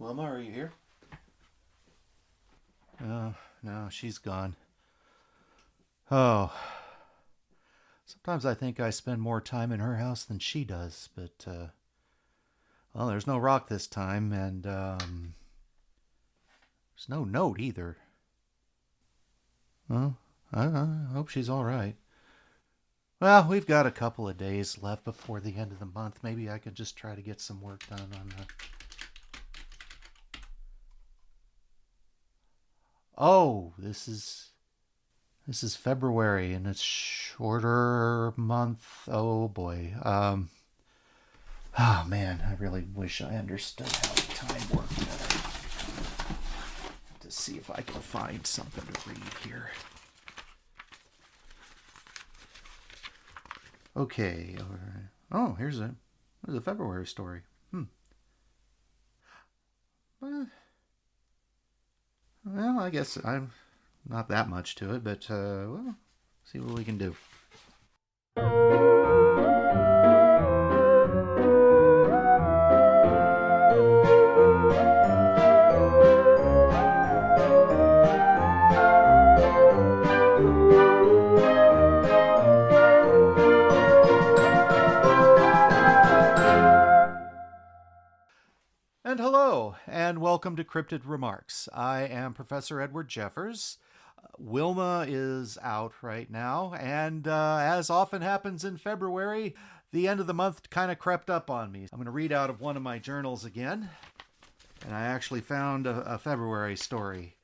Wilma, are you here? No, she's gone. Oh, sometimes I think I spend more time in her house than she does, but, well, there's no rock this time, and, there's no note either. Well, I hope she's all right. Well, we've got a couple of days left before the end of the month. Maybe I could just try to get some work done on the... Oh, this is February, and it's shorter month. Oh boy. Oh man, I really wish I understood how time worked better. To see if I can find something to read here. Okay. All right. Oh, here's a February story. Well, I guess I'm not that much to it, but well, see what we can do. And hello, and welcome to Cryptid Remarks. I am Professor Edward Jeffers. Wilma is out right now, and as often happens in February, the end of the month kind of crept up on me. I'm going to read out of one of my journals again, and I actually found a February story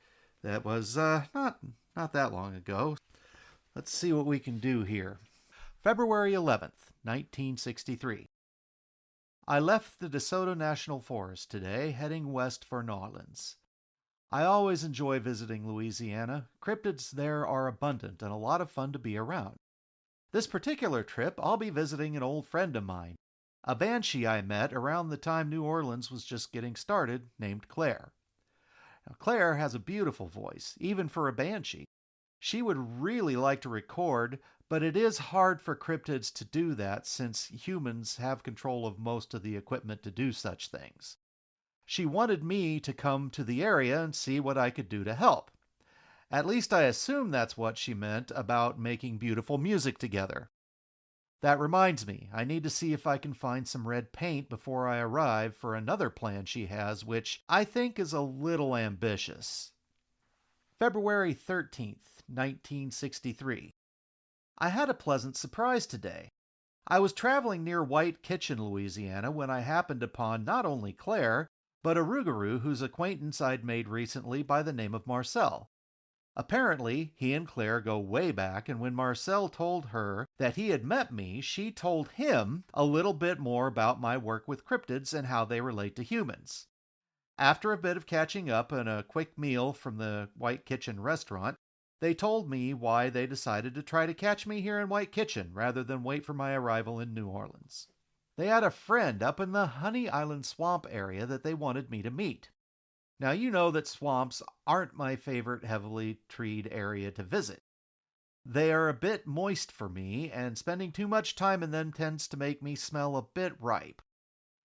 that was not that long ago. Let's see what we can do here. February 11th, 1963. I left the DeSoto National Forest today, heading west for New Orleans. I always enjoy visiting Louisiana. Cryptids there are abundant and a lot of fun to be around. This particular trip, I'll be visiting an old friend of mine, a banshee I met around the time New Orleans was just getting started, named Claire. Now, Claire has a beautiful voice, even for a banshee. She would really like to record, but it is hard for cryptids to do that since humans have control of most of the equipment to do such things. She wanted me to come to the area and see what I could do to help. At least I assume that's what she meant about making beautiful music together. That reminds me, I need to see if I can find some red paint before I arrive for another plan she has, which I think is a little ambitious. February 13th, 1963. I had a pleasant surprise today. I was traveling near White Kitchen, Louisiana, when I happened upon not only Claire, but a rougarou whose acquaintance I'd made recently by the name of Marcel. Apparently, he and Claire go way back, and when Marcel told her that he had met me, she told him a little bit more about my work with cryptids and how they relate to humans. After a bit of catching up and a quick meal from the White Kitchen restaurant, they told me why they decided to try to catch me here in White Kitchen rather than wait for my arrival in New Orleans. They had a friend up in the Honey Island swamp area that they wanted me to meet. Now, you know that swamps aren't my favorite heavily treed area to visit. They are a bit moist for me, and spending too much time in them tends to make me smell a bit ripe.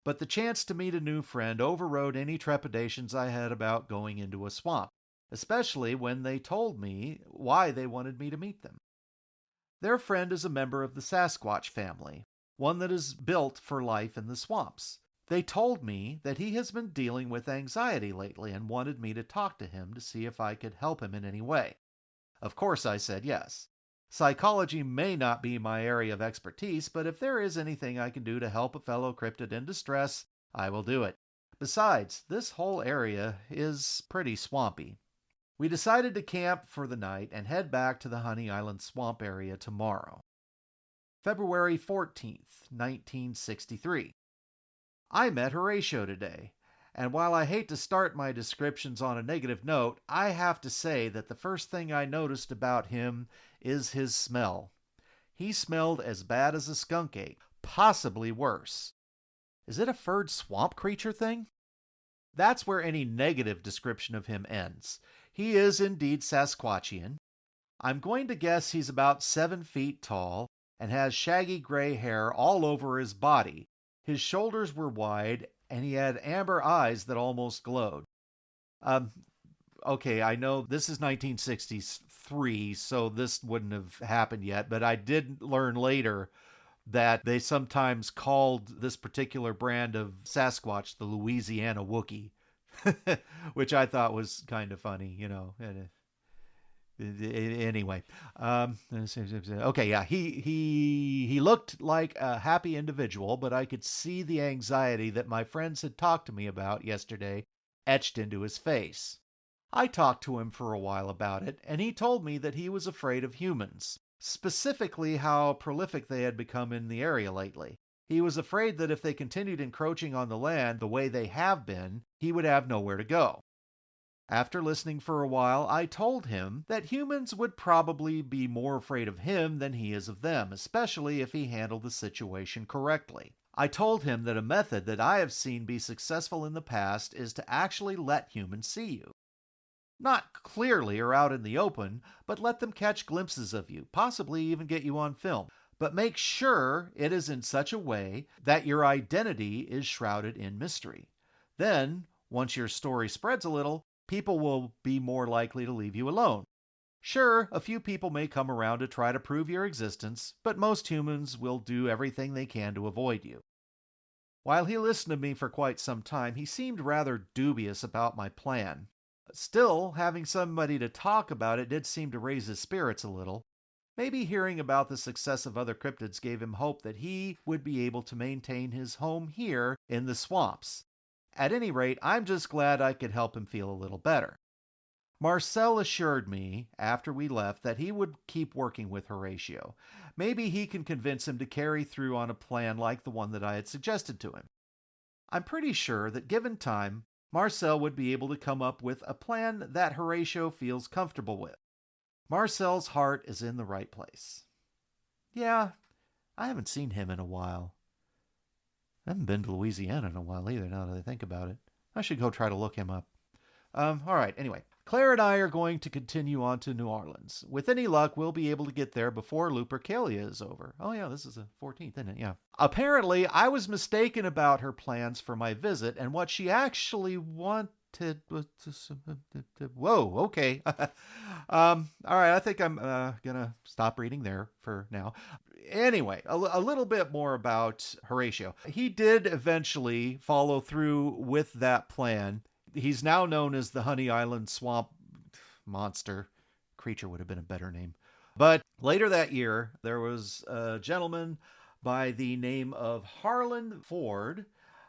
But the chance to meet a new friend overrode any trepidations I had about going into a swamp, especially when they told me why they wanted me to meet them. Their friend is a member of the Sasquatch family, one that is built for life in the swamps. They told me that he has been dealing with anxiety lately and wanted me to talk to him to see if I could help him in any way. Of course, I said yes. Psychology may not be my area of expertise, but if there is anything I can do to help a fellow cryptid in distress, I will do it. Besides, this whole area is pretty swampy. We decided to camp for the night and head back to the Honey Island swamp area tomorrow. February 14th, 1963. I met Horatio today, and while I hate to start my descriptions on a negative note, I have to say that the first thing I noticed about him is his smell. He smelled as bad as a skunk ape, possibly worse. Is it a furred swamp creature thing? That's where any negative description of him ends. He is indeed Sasquatchian. I'm going to guess he's about 7 feet tall and has shaggy gray hair all over his body. His shoulders were wide and he had amber eyes that almost glowed. Um, okay, I know this is 1963, so this wouldn't have happened yet, but I did learn later that they sometimes called this particular brand of Sasquatch the Louisiana Wookiee, which I thought was kind of funny, you know. Anyway, okay, yeah, he looked like a happy individual, but I could see the anxiety that my friends had talked to me about yesterday etched into his face. I talked to him for a while about it, and he told me that he was afraid of humans, specifically how prolific they had become in the area lately. He was afraid that if they continued encroaching on the land the way they have been, he would have nowhere to go. After listening for a while, I told him that humans would probably be more afraid of him than he is of them, especially if he handled the situation correctly. I told him that a method that I have seen be successful in the past is to actually let humans see you. Not clearly or out in the open, but let them catch glimpses of you, possibly even get you on film. But make sure it is in such a way that your identity is shrouded in mystery. Then, once your story spreads a little, people will be more likely to leave you alone. Sure, a few people may come around to try to prove your existence, but most humans will do everything they can to avoid you. While he listened to me for quite some time, he seemed rather dubious about my plan. Still, having somebody to talk about it did seem to raise his spirits a little. Maybe hearing about the success of other cryptids gave him hope that he would be able to maintain his home here in the swamps. At any rate, I'm just glad I could help him feel a little better. Marcel assured me, after we left, that he would keep working with Horatio. Maybe he can convince him to carry through on a plan like the one that I had suggested to him. I'm pretty sure that given time, Marcel would be able to come up with a plan that Horatio feels comfortable with. Marcel's heart is in the right place. Yeah, I haven't seen him in a while. I haven't been to Louisiana in a while either, now that I think about it. I should go try to look him up. All right, anyway. Claire and I are going to continue on to New Orleans. With any luck, we'll be able to get there before Lupercalia is over. Oh yeah, this is the 14th, isn't it? Yeah. Apparently, I was mistaken about her plans for my visit, and what she actually wanted was whoa, okay. All right, I think I'm gonna stop reading there for now. Anyway, a little bit more about Horatio. He did eventually follow through with that plan. He's now known as the Honey Island Swamp Monster. Creature would have been a better name. But later that year, there was a gentleman by the name of Harlan Ford.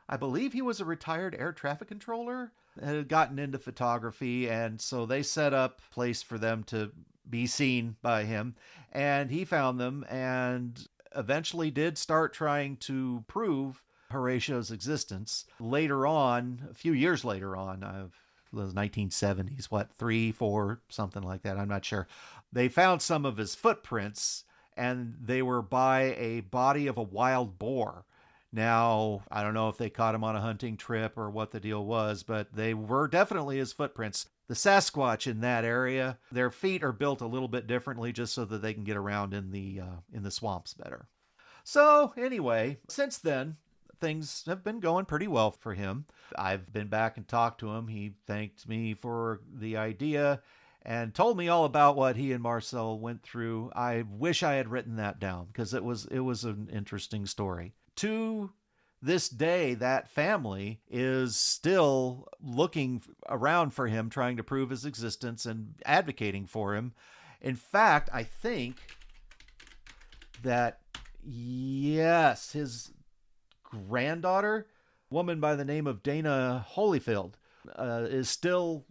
I believe he was a retired air traffic controller, had gotten into photography, and so they set up a place for them to be seen by him. And he found them and eventually did start trying to prove Horatio's existence. Later on, a few years later on, the 1970s, 3, 4, something like that, I'm not sure. They found some of his footprints, and they were by a body of a wild boar. Now, I don't know if they caught him on a hunting trip or what the deal was, but they were definitely his footprints. The Sasquatch in that area, their feet are built a little bit differently just so that they can get around in the swamps better. So anyway, since then, things have been going pretty well for him. I've been back and talked to him. He thanked me for the idea and told me all about what he and Marcel went through. I wish I had written that down because it was an interesting story. To this day, that family is still looking around for him, trying to prove his existence and advocating for him. In fact, I think that, yes, his granddaughter, a woman by the name of Dana Holyfield, is still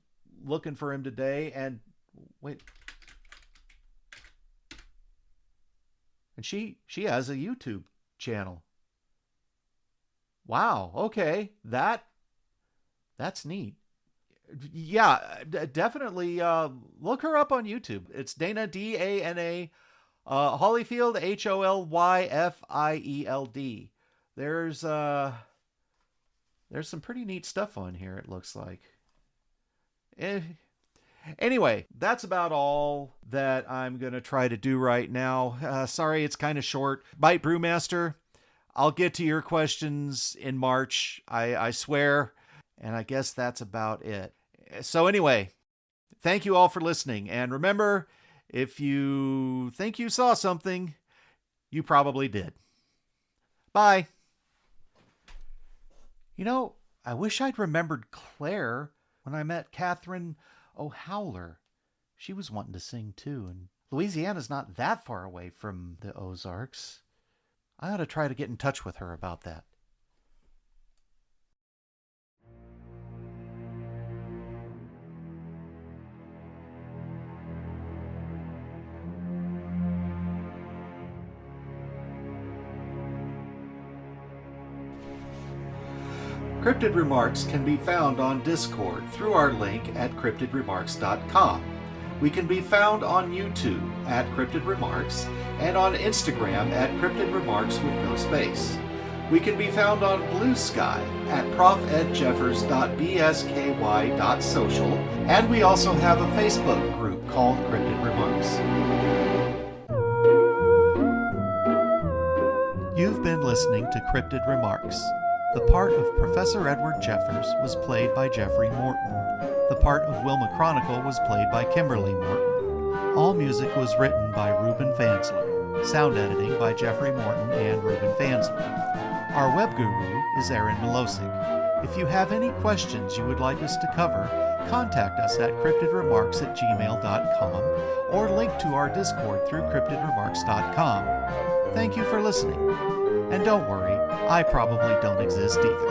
looking for him today. And wait, and she has a YouTube channel. Wow, okay, that's neat. Yeah, definitely look her up on YouTube. It's Dana, Dana, Holyfield, Holyfield. There's some pretty neat stuff on here, it looks like. Anyway, that's about all that I'm going to try to do right now. Sorry, it's kind of short. Bite Brewmaster, I'll get to your questions in March, I swear. And I guess that's about it. So anyway, thank you all for listening. And remember, if you think you saw something, you probably did. Bye. You know, I wish I'd remembered Claire when I met Catherine O'Howler. She was wanting to sing too, and Louisiana's not that far away from the Ozarks. I ought to try to get in touch with her about that. Cryptid Remarks can be found on Discord through our link at cryptidremarks.com. We can be found on YouTube at Cryptid Remarks and on Instagram at Cryptid Remarks with no space. We can be found on Blue Sky at profedjeffers.bsky.social, and we also have a Facebook group called Cryptid Remarks. You've been listening to Cryptid Remarks. The part of Professor Edward Jeffers was played by Jeffrey Morton. The part of Wilma Chronicle was played by Kimberly Morton. All music was written by Ruben Fansler. Sound editing by Jeffrey Morton and Ruben Fansler. Our web guru is Aaron Milosic. If you have any questions you would like us to cover, contact us at cryptidremarks@gmail.com or link to our Discord through cryptidremarks.com. Thank you for listening. And don't worry, I probably don't exist either.